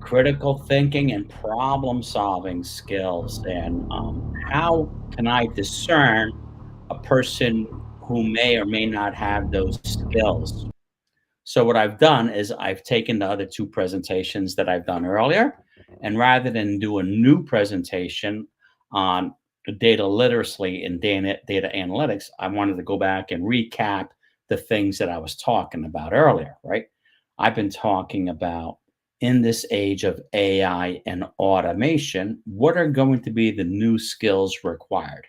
critical thinking and problem solving skills, and how can I discern a person who may or may not have those skills? So what I've done is I've taken the other two presentations that I've done earlier, and rather than do a new presentation on data literacy and data analytics, I wanted to go back and recap the things that I was talking about earlier, right? I've been talking about, in this age of AI and automation, what are going to be the new skills required?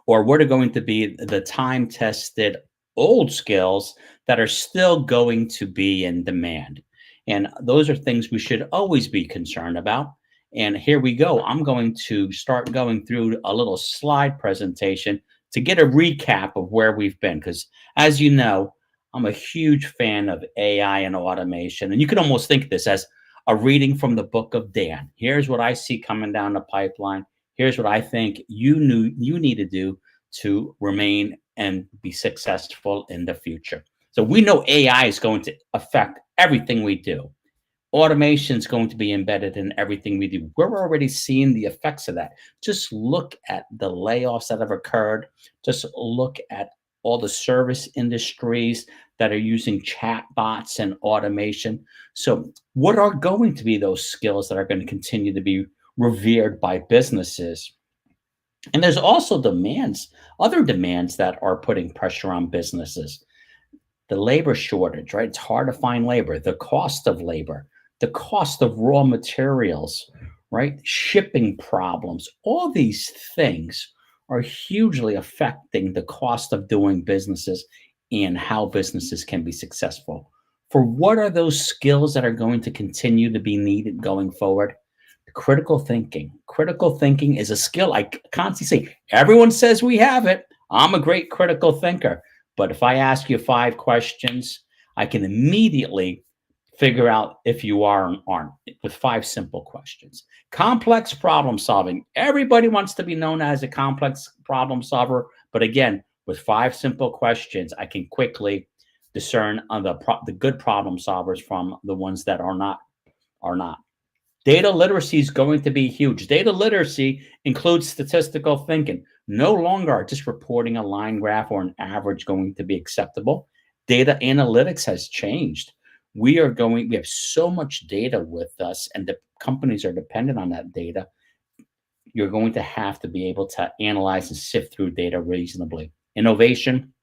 Or what are going to be the time tested old skills that are still going to be in demand? And those are things we should always be concerned about. And here we go. I'm going to start going through a little slide presentation to get a recap of where we've been. Because as you know, I'm a huge fan of AI and automation. And you can almost think of this as a reading from the book of Dan. Here's what I see coming down the pipeline. Here's what I think you need to do to remain and be successful in the future. So we know AI is going to affect everything we do. Automation is going to be embedded in everything we do. We're already seeing the effects of that. Just look at the layoffs that have occurred. Just look at all the service industries that are using chatbots and automation. So, what are going to be those skills that are going to continue to be revered by businesses? And there's also demands, other demands that are putting pressure on businesses. The labor shortage, right? It's hard to find labor, the cost of labor, the cost of raw materials, right? Shipping problems. All these things are hugely affecting the cost of doing businesses and how businesses can be successful. For what are those skills that are going to continue to be needed going forward? Critical thinking. Critical thinking is a skill. I constantly say, everyone says we have it. I'm a great critical thinker. But if I ask you 5 questions, I can immediately figure out if you are or aren't with 5 simple questions. Complex problem solving. Everybody wants to be known as a complex problem solver. But again, with 5 simple questions, I can quickly discern on the good problem solvers from the ones that are not. Data literacy is going to be huge. Data literacy includes statistical thinking. No longer are just reporting a line graph or an average going to be acceptable. Data analytics has changed. We have so much data with us, and the companies are dependent on that data. You're going to have to be able to analyze and sift through data reasonably. Innovation.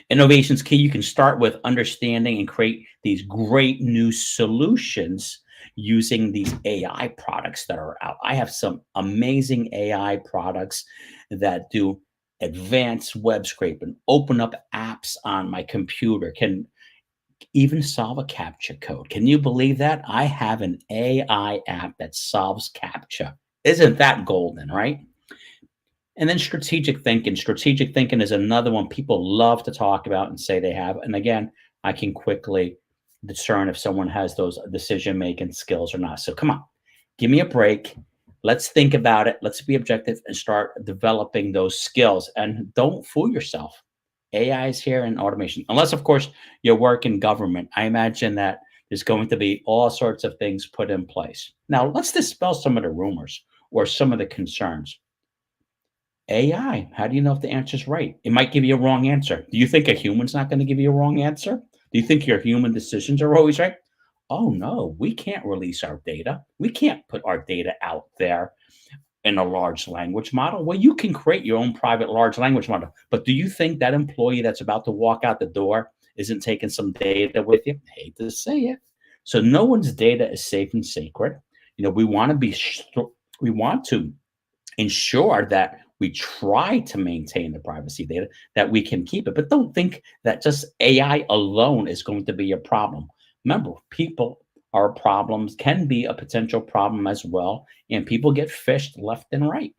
Innovation's key. You can start with understanding and create these great new solutions using these AI products that are out. I have some amazing AI products that do advanced web scraping, open up apps on my computer, can even solve a CAPTCHA code. Can you believe that? I have an AI app that solves CAPTCHA. Isn't that golden, right? And then strategic thinking. Strategic thinking is another one people love to talk about and say they have. And again, I can quickly discern if someone has those decision making skills or not. So come on, give me a break. Let's think about it. Let's be objective and start developing those skills. And don't fool yourself. AI is here in automation, unless, of course, you work in government. I imagine that there's going to be all sorts of things put in place. Now, let's dispel some of the rumors or some of the concerns. AI, how do you know if the answer is right? It might give you a wrong answer. Do you think a human's not going to give you a wrong answer? Do you think your human decisions are always right? Oh, no, we can't release our data. We can't put our data out there in a large language model. Well, you can create your own private large language model. But do you think that employee that's about to walk out the door isn't taking some data with you? I hate to say it. So no one's data is safe and sacred. We want to we want to ensure that we try to maintain the privacy data, that we can keep it. But don't think that just AI alone is going to be a problem. Remember, people are problems, can be a potential problem as well, and people get fished left and right.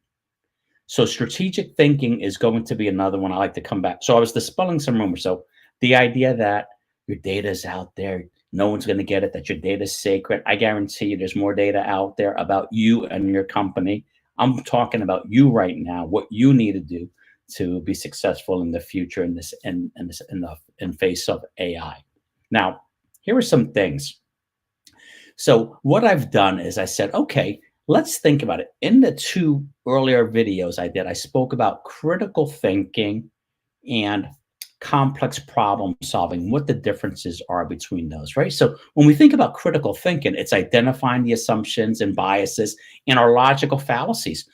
So strategic thinking is going to be another one I like to come back. So I was dispelling some rumors. So the idea that your data is out there, no one's going to get it, that your data is sacred. I guarantee you there's more data out there about you and your company. I'm talking about you right now, what you need to do to be successful in the future in face of AI. Now, here are some things. So what I've done is I said, okay, let's think about it. In the two earlier videos I did, I spoke about critical thinking and complex problem solving, what the differences are between those, right? So when we think about critical thinking, it's identifying the assumptions and biases and our logical fallacies.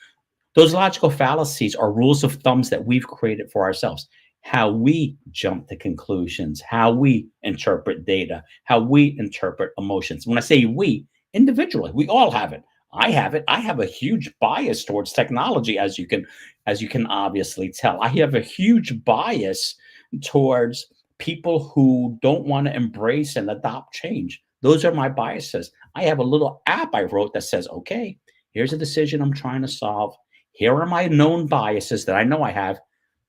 Those logical fallacies are rules of thumbs that we've created for ourselves. How we jump to conclusions, how we interpret data, how we interpret emotions. When I say we, individually, we all have it. I have it. I have a huge bias towards technology, as you can obviously tell. I have a huge bias towards people who don't want to embrace and adopt change. Those are my biases. I have a little app I wrote that says, okay, here's a decision I'm trying to solve. Here are my known biases that I know I have.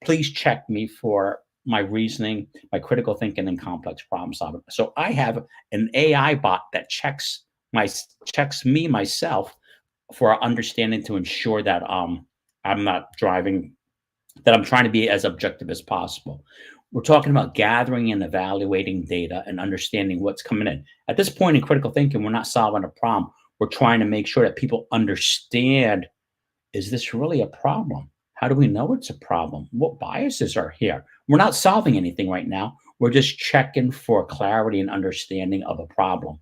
Please check me for my reasoning, my critical thinking, and complex problem solving. So I have an AI bot that my checks me myself for understanding to ensure that I'm not driving, that I'm trying to be as objective as possible. We're talking about gathering and evaluating data and understanding what's coming in. At this point in critical thinking, we're not solving a problem. We're trying to make sure that people understand, is this really a problem? How do we know it's a problem? What biases are here? We're not solving anything right now. We're just checking for clarity and understanding of a problem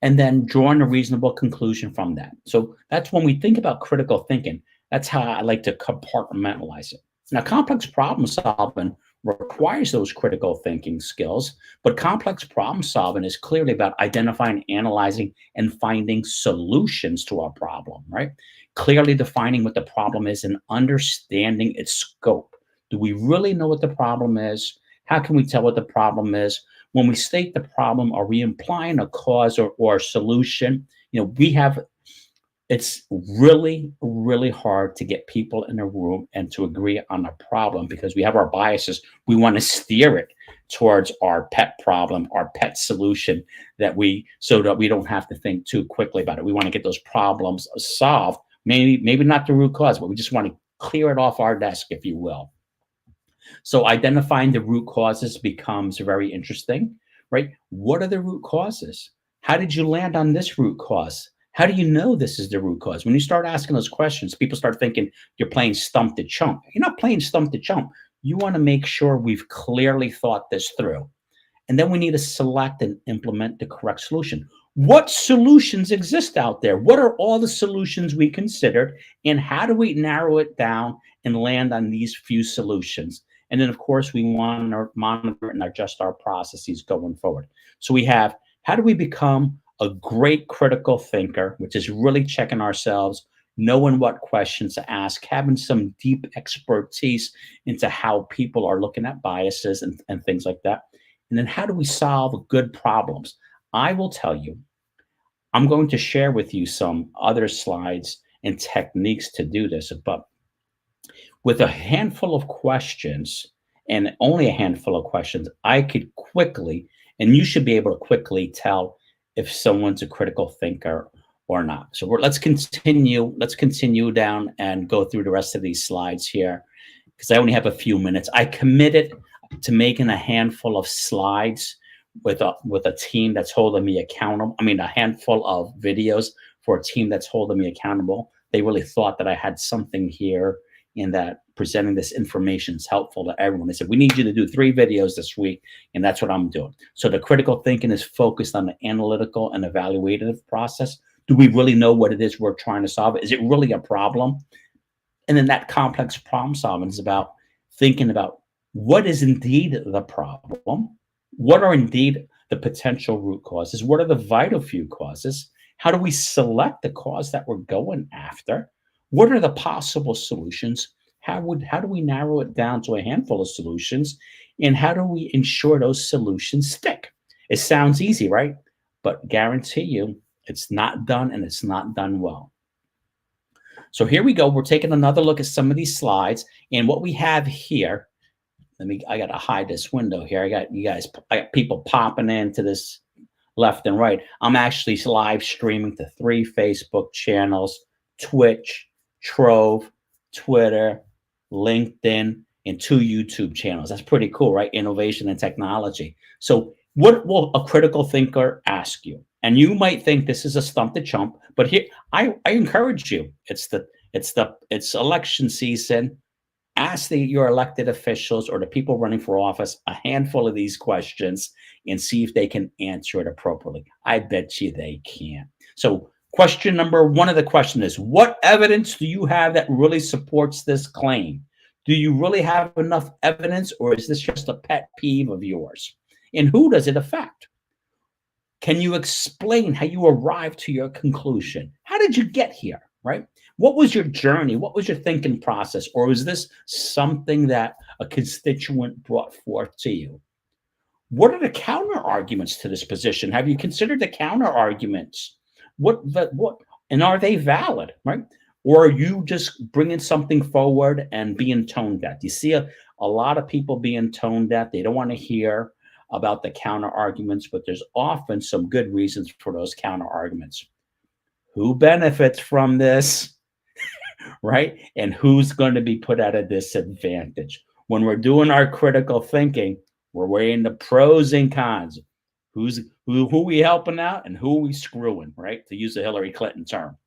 and then drawing a reasonable conclusion from that. So that's when we think about critical thinking. That's how I like to compartmentalize it. Now, complex problem solving requires those critical thinking skills, but complex problem solving is clearly about identifying, analyzing, and finding solutions to a problem, right? Clearly defining what the problem is and understanding its scope. Do we really know what the problem is? How can we tell what the problem is? When we state the problem, are we implying a cause or a solution? We have, it's really, really hard to get people in a room and to agree on a problem because we have our biases. We want to steer it towards our pet problem, our pet solution so that we don't have to think too quickly about it. We want to get those problems solved. Maybe not the root cause, but we just want to clear it off our desk, if you will. So identifying the root causes becomes very interesting, right? What are the root causes? How did you land on this root cause? How do you know this is the root cause? When you start asking those questions, people start thinking you're playing stump to chump. You're not playing stump to chump. You want to make sure we've clearly thought this through. And then we need to select and implement the correct solution. What solutions exist out there? What are all the solutions we considered? And how do we narrow it down and land on these few solutions? And then, of course, we want to monitor and adjust our processes going forward. So we have, how do we become a great critical thinker, which is really checking ourselves, knowing what questions to ask, having some deep expertise into how people are looking at biases and things like that. And then how do we solve good problems? I will tell you, I'm going to share with you some other slides and techniques to do this, but with a handful of questions and only a handful of questions, I could quickly, and you should be able to quickly tell if someone's a critical thinker or not. So let's continue. Let's continue down and go through the rest of these slides here because I only have a few minutes. I committed to making a handful of slides with a team that's holding me accountable. I mean, a handful of videos for a team that's holding me accountable. They really thought that I had something here and that presenting this information is helpful to everyone. They said, we need you to do 3 videos this week, and that's what I'm doing. So the critical thinking is focused on the analytical and evaluative process. Do we really know what it is we're trying to solve? Is it really a problem? And then that complex problem solving is about thinking about what is indeed the problem, what are indeed the potential root causes, what are the vital few causes, how do we select the cause that we're going after, what are the possible solutions, how do we narrow it down to a handful of solutions, and how do we ensure those solutions stick? It sounds easy, right? But guarantee you, it's not done, and it's not done well. So here we go. We're taking another look at some of these slides. And what we have here, I got to hide this window here. I got people popping into this left and right. I'm actually live streaming to 3 Facebook channels, Twitch, Trove, Twitter, LinkedIn, and 2 YouTube channels. That's pretty cool, right? Innovation and technology. So what will a critical thinker ask you? And you might think this is a stump to chump, but here I encourage you. It's election season. Ask your elected officials or the people running for office a handful of these questions and see if they can answer it appropriately. I bet you they can. So, question number one of the question is, what evidence do you have that really supports this claim? Do you really have enough evidence, or is this just a pet peeve of yours? And who does it affect? Can you explain how you arrived to your conclusion? How did you get here, right? What was your journey? What was your thinking process? Or was this something that a constituent brought forth to you? What are the counter arguments to this position? Have you considered the counter arguments? What and are they valid, right? Or are you just bringing something forward and being tone deaf? You see a lot of people being tone deaf. They don't want to hear about the counter arguments, but there's often some good reasons for those counter arguments. Who benefits from this? Right? And who's going to be put at a disadvantage? When we're doing our critical thinking, we're weighing the pros and cons. Who we helping out and who we screwing, right? To use a Hillary Clinton term.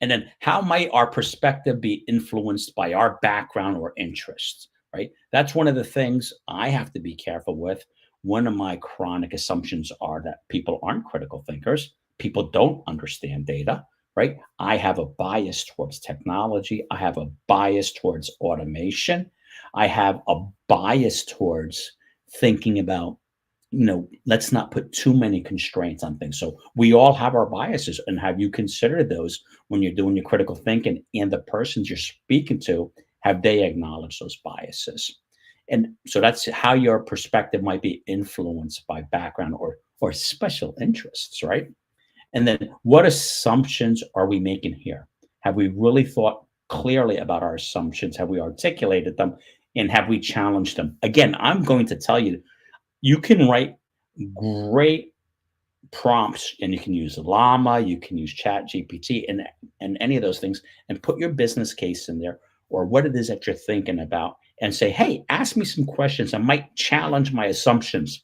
And then how might our perspective be influenced by our background or interests, right? That's one of the things I have to be careful with. One of my chronic assumptions are that people aren't critical thinkers. People don't understand data, right? I have a bias towards technology. I have a bias towards automation. I have a bias towards thinking about, let's not put too many constraints on things. So we all have our biases. And have you considered those when you're doing your critical thinking, and the persons you're speaking to, have they acknowledged those biases? And so that's how your perspective might be influenced by background or special interests, right? And then what assumptions are we making here? Have we really thought clearly about our assumptions? Have we articulated them? And have we challenged them? Again, I'm going to tell you, you can write great prompts, and you can use Llama, you can use Chat GPT, and any of those things, and put your business case in there, or what it is that you're thinking about, and say, hey, ask me some questions. I might challenge my assumptions.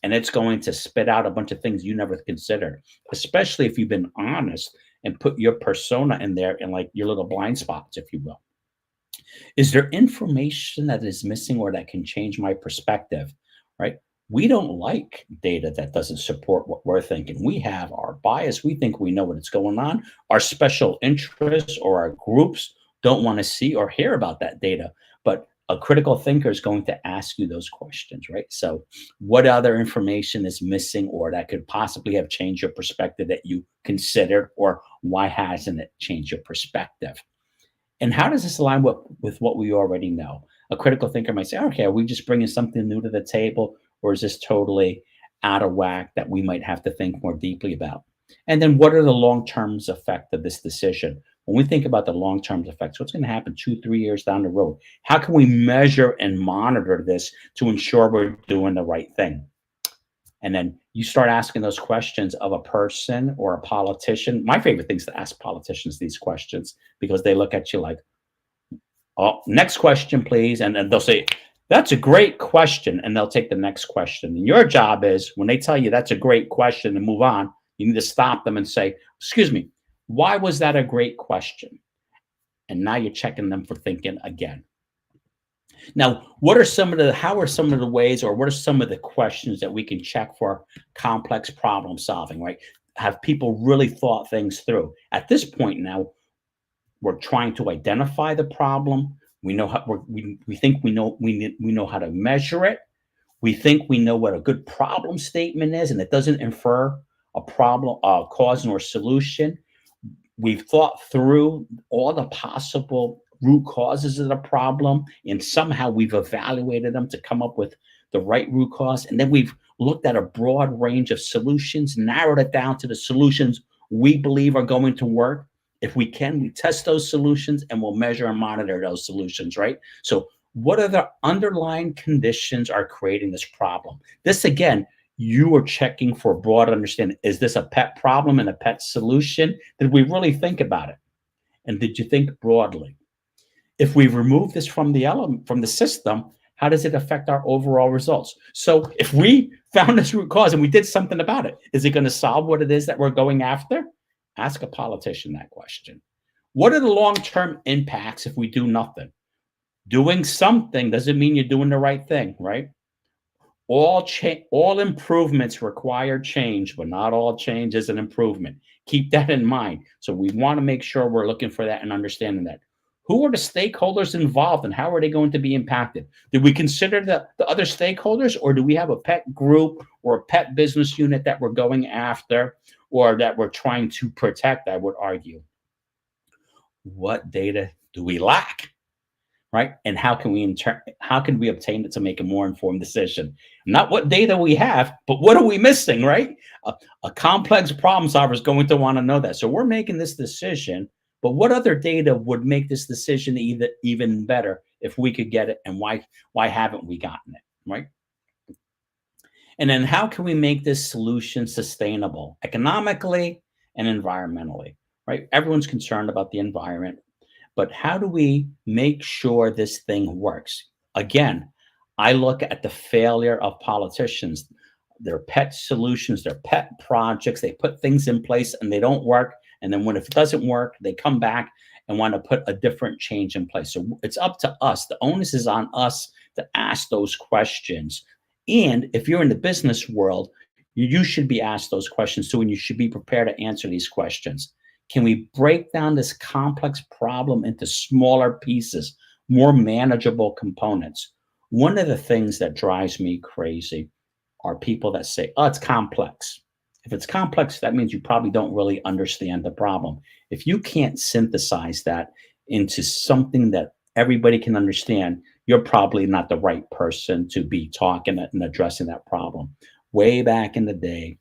And it's going to spit out a bunch of things you never considered, especially if you've been honest and put your persona in there and like your little blind spots, if you will. Is there information that is missing or that can change my perspective, right? We don't like data that doesn't support what we're thinking. We have our bias. We think we know what's going on. Our special interests or our groups don't want to see or hear about that data. But a critical thinker is going to ask you those questions, right? So, what other information is missing or that could possibly have changed your perspective that you considered, or why hasn't it changed your perspective? And how does this align with what we already know? A critical thinker might say, okay, are we just bringing something new to the table, or is this totally out of whack that we might have to think more deeply about? And then what are the long-term effects of this decision? When we think about the long-term effects, what's going to happen 2, 3 years down the road? How can we measure and monitor this to ensure we're doing the right thing? And then you start asking those questions of a person or a politician. My favorite thing is to ask politicians these questions, because they look at you like, oh, next question, please. And then they'll say, that's a great question. And they'll take the next question. And your job is, when they tell you that's a great question and move on, you need to stop them and say, excuse me, why was that a great question? And now you're checking them for thinking again. Now, how are some of the ways, or what are some of the questions that we can check for complex problem solving, right? Have people really thought things through? At this point now, we're trying to identify the problem. We know how we think we know how to measure it. We think we know what a good problem statement is, and it doesn't infer a problem, cause or solution. We've thought through all the possible root causes of the problem, and somehow we've evaluated them to come up with the right root cause. And then we've looked at a broad range of solutions, narrowed it down to the solutions we believe are going to work. If we can, we test those solutions and we'll measure and monitor those solutions, right? So what are the underlying conditions are creating this problem? This, again, you are checking for broad understanding. Is this a pet problem and a pet solution? Did we really think about it? And did you think broadly? If we remove this from the system, How does it affect our overall results? So if we found this root cause and we did something about it, is it going to solve what it is that we're going after? Ask a politician that question. What are the long-term impacts if we do nothing? Doing something doesn't mean you're doing the right thing, right? All improvements require change, but not all change is an improvement. Keep that in mind. So we want to make sure we're looking for that and understanding that. Who are the stakeholders involved and how are they going to be impacted? Did we consider the other stakeholders, or do we have a pet group or a pet business unit that we're going after or that we're trying to protect? I would argue. What data do we lack? Right? And how can we obtain it to make a more informed decision? Not what data we have, but what are we missing, right? A complex problem solver is going to want to know that. So we're making this decision, but what other data would make this decision even better if we could get it, and why haven't we gotten it, right? And then how can we make this solution sustainable economically and environmentally, right? Everyone's concerned about the environment, but how do we make sure this thing works? Again, I look at the failure of politicians, their pet solutions, their pet projects. They put things in place and they don't work. And then when it doesn't work, they come back and want to put a different change in place. So it's up to us. The onus is on us to ask those questions. And if you're in the business world, you should be asked those questions too, and you should be prepared to answer these questions. Can we break down this complex problem into smaller pieces, more manageable components? One of the things that drives me crazy are people that say, oh, it's complex. If it's complex, that means you probably don't really understand the problem. If you can't synthesize that into something that everybody can understand, you're probably not the right person to be talking and addressing that problem. Way back in the day,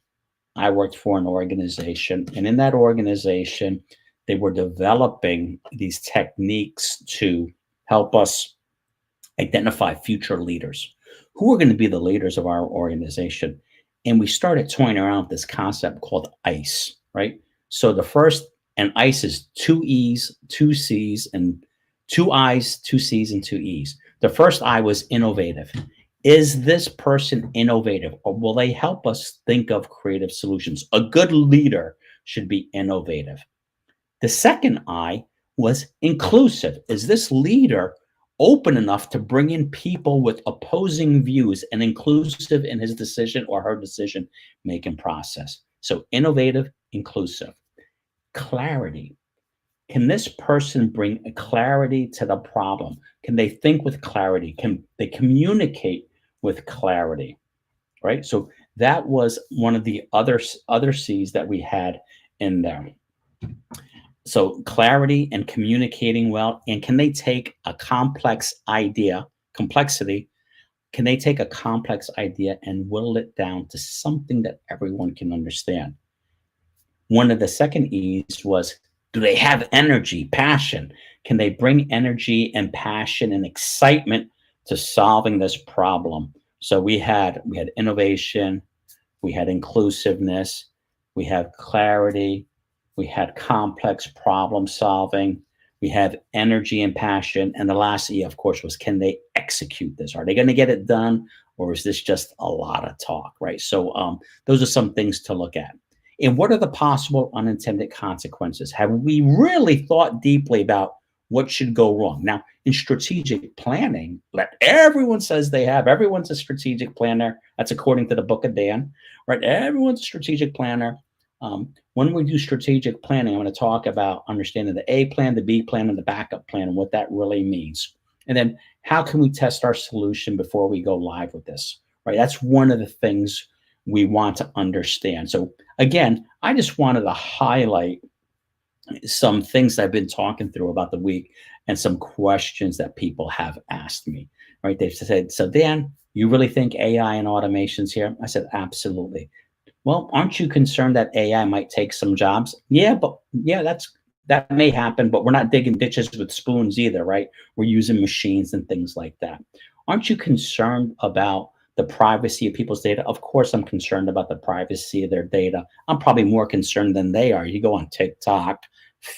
I worked for an organization, and in that organization, they were developing these techniques to help us identify future leaders. Who are going to be the leaders of our organization? And we started toying around with this concept called ICE, right? So the first, and ICE is 2 E's, 2 C's, and 2 I's, 2 C's, and 2 E's. The first I was innovative. Is this person innovative, or will they help us think of creative solutions? A good leader should be innovative. The second I was inclusive. Is this leader open enough to bring in people with opposing views and inclusive in his decision or her decision making process? So innovative, inclusive. Clarity. Can this person bring a clarity to the problem? Can they think with clarity? Can they communicate with clarity? Right. So that was one of the other C's that we had in there. So clarity and communicating well. And can they take a complex idea, complexity? Can they take a complex idea and whittle it down to something that everyone can understand? One of the second E's was, do they have energy, passion? Can they bring energy and passion and excitement to solving this problem? So we had innovation, we had inclusiveness, we had clarity, we had complex problem solving, we have energy and passion, and the last E, of course, was, can they execute this? Are they going to get it done, or is this just a lot of talk, right? So those are some things to look at. And what are the possible unintended consequences? Have we really thought deeply about what should go wrong? Now, in strategic planning, everyone says they have. Everyone's a strategic planner. That's according to the Book of Dan, right? Everyone's a strategic planner. When we do strategic planning, I'm going to talk about understanding the A plan, the B plan, and the backup plan, and what that really means. And then how can we test our solution before we go live with this, right? That's one of the things we want to understand. So again, I just wanted to highlight some things I've been talking through about the week and some questions that people have asked me, right? They've said, so Dan, you really think AI and automation's here? I said, absolutely. Well, aren't you concerned that AI might take some jobs? Yeah, that may happen, but we're not digging ditches with spoons either, right? We're using machines and things like that. Aren't you concerned about the privacy of people's data? Of course, I'm concerned about the privacy of their data. I'm probably more concerned than they are. You go on TikTok,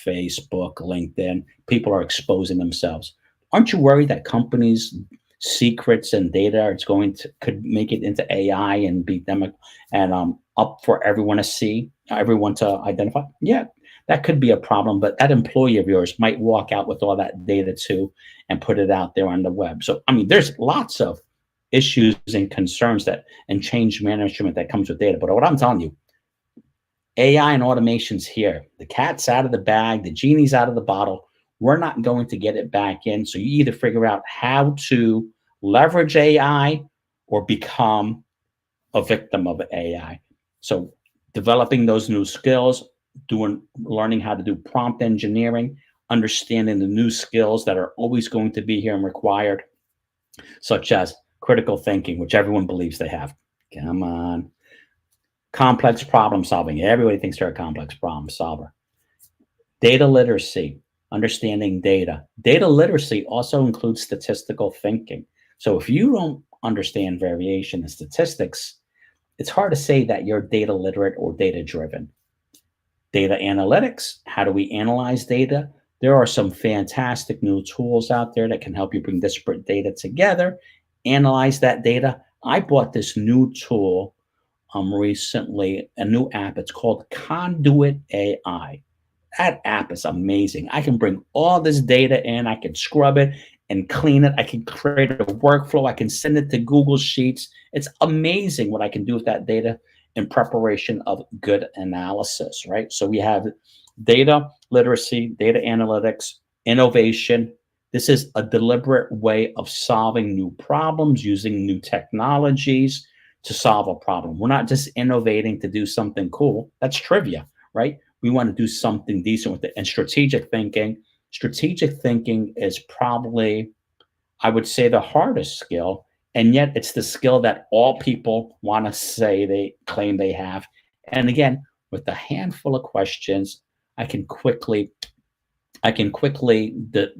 Facebook, LinkedIn, people are exposing themselves. Aren't you worried that companies secrets and data. It's going to could make it into AI and be them and up for everyone to see, everyone to identify. Yeah, that could be a problem, but that employee of yours might walk out with all that data too and put it out there on the web. So I mean, there's lots of issues and concerns that and change management that comes with data. But what I'm telling you, AI and automation's here. The cat's out of the bag, the genie's out of the bottle. We're not going to get it back in. So you either figure out how to leverage AI or become a victim of AI. So developing those new skills, learning how to do prompt engineering, understanding the new skills that are always going to be here and required, such as critical thinking, which everyone believes they have. Come on. Complex problem solving. Everybody thinks they're a complex problem solver. Data literacy, understanding data. Data literacy also includes statistical thinking. So if you don't understand variation and statistics, it's hard to say that you're data literate or data driven. Data analytics, how do we analyze data? There are some fantastic new tools out there that can help you bring disparate data together, analyze that data. I bought this new tool recently, a new app. It's called Conduit AI. That app is amazing. I can bring all this data in, I can scrub it and clean it. I can create a workflow. I can send it to Google Sheets. It's amazing what I can do with that data in preparation of good analysis, right? So we have data literacy, data analytics, innovation. This is a deliberate way of solving new problems using new technologies to solve a problem. We're not just innovating to do something cool. That's trivia, right? We want to do something decent with it. And strategic thinking is probably, I would say, the hardest skill. And yet it's the skill that all people want to say they claim they have. And again, with a handful of questions, I can quickly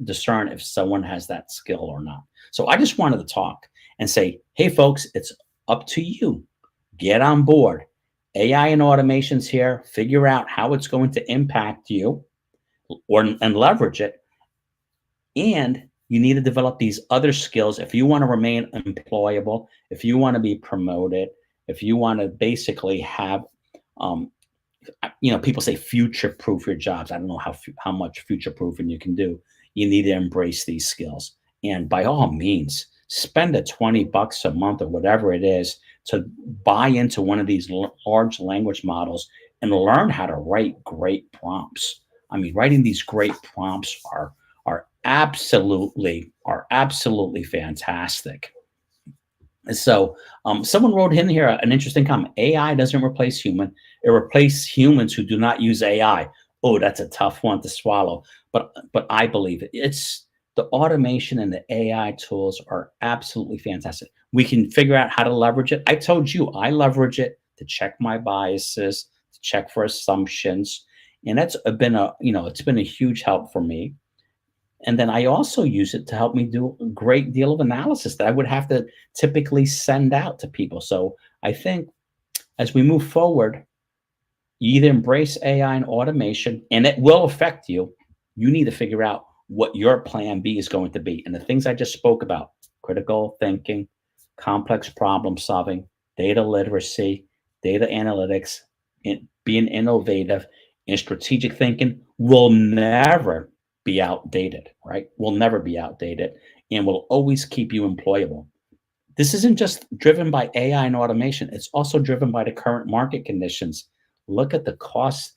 discern if someone has that skill or not. So I just wanted to talk and say, hey, folks, it's up to you. Get on board. AI and automation's here. Figure out how it's going to impact you and leverage it. And you need to develop these other skills if you want to remain employable, if you want to be promoted, if you want to basically have people say future proof your jobs. I don't know how much future proofing you can do. You need to embrace these skills. And by all means, spend the $20 a month or whatever it is to buy into one of these large language models and learn how to write great prompts. I mean, writing these great prompts are absolutely fantastic. So someone wrote in here an interesting comment. AI doesn't replace human. It replaces humans who do not use AI. Oh, that's a tough one to swallow. But I believe it. It's the automation and the AI tools are absolutely fantastic. We can figure out how to leverage it. I told you I leverage it to check my biases, to check for assumptions. And that's been it's been a huge help for me. And then I also use it to help me do a great deal of analysis that I would have to typically send out to people. So I think as we move forward, you either embrace AI and automation, and it will affect you. You need to figure out what your plan B is going to be. And the things I just spoke about, critical thinking, complex problem solving, data literacy, data analytics, being innovative, and strategic thinking will never be outdated, right? Will never be outdated and will always keep you employable. This isn't just driven by AI and automation. It's also driven by the current market conditions. Look at the cost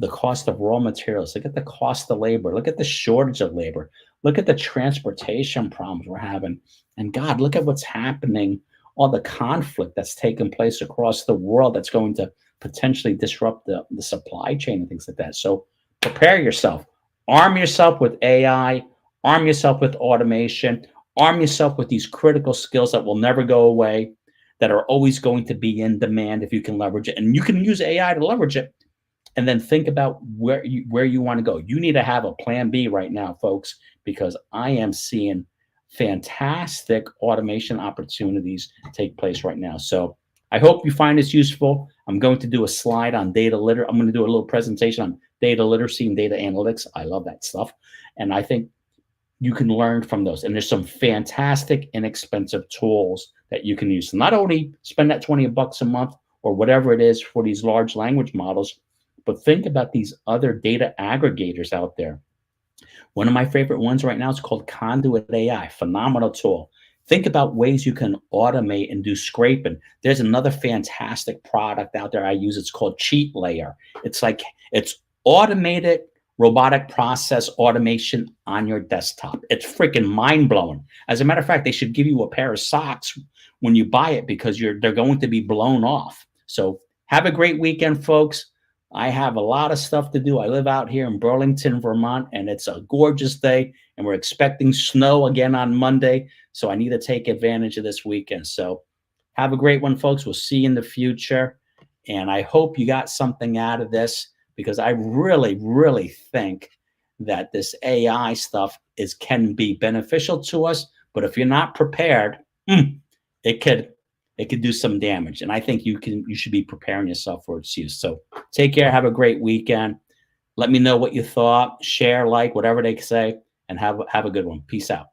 of raw materials. Look at the cost of labor. Look at the shortage of labor. Look at the transportation problems we're having. And God, look at what's happening, all the conflict that's taken place across the world that's going to potentially disrupt the supply chain and things like that. So prepare yourself. Arm yourself with AI, arm yourself with automation, arm yourself with these critical skills that will never go away, that are always going to be in demand if you can leverage it. And you can use AI to leverage it. And then think about where you want to go. You need to have a plan B right now, folks, because I am seeing fantastic automation opportunities take place right now. So I hope you find this useful. I'm going to do a slide on data literacy. I'm going to do a little presentation on data literacy and data analytics. I love that stuff. And I think you can learn from those. And there's some fantastic, inexpensive tools that you can use. So not only spend that 20 bucks a month or whatever it is for these large language models, but think about these other data aggregators out there. One of my favorite ones right now is called Conduit AI, phenomenal tool. Think about ways you can automate and do scraping. There's another fantastic product out there I use. It's called Cheat Layer. It's automated robotic process automation on your desktop. It's freaking mind blowing. As a matter of fact, they should give you a pair of socks when you buy it because they're going to be blown off. So have a great weekend, folks. I have a lot of stuff to do. I live out here in Burlington, Vermont, and it's a gorgeous day, and we're expecting snow again on Monday. So I need to take advantage of this weekend. So have a great one, folks. We'll see you in the future. And I hope you got something out of this because I really, really think that this AI stuff can be beneficial to us. But if you're not prepared, it could do some damage. And I think you should be preparing yourself for its use. So take care. Have a great weekend. Let me know what you thought. Share, like, whatever they say, and have a good one. Peace out.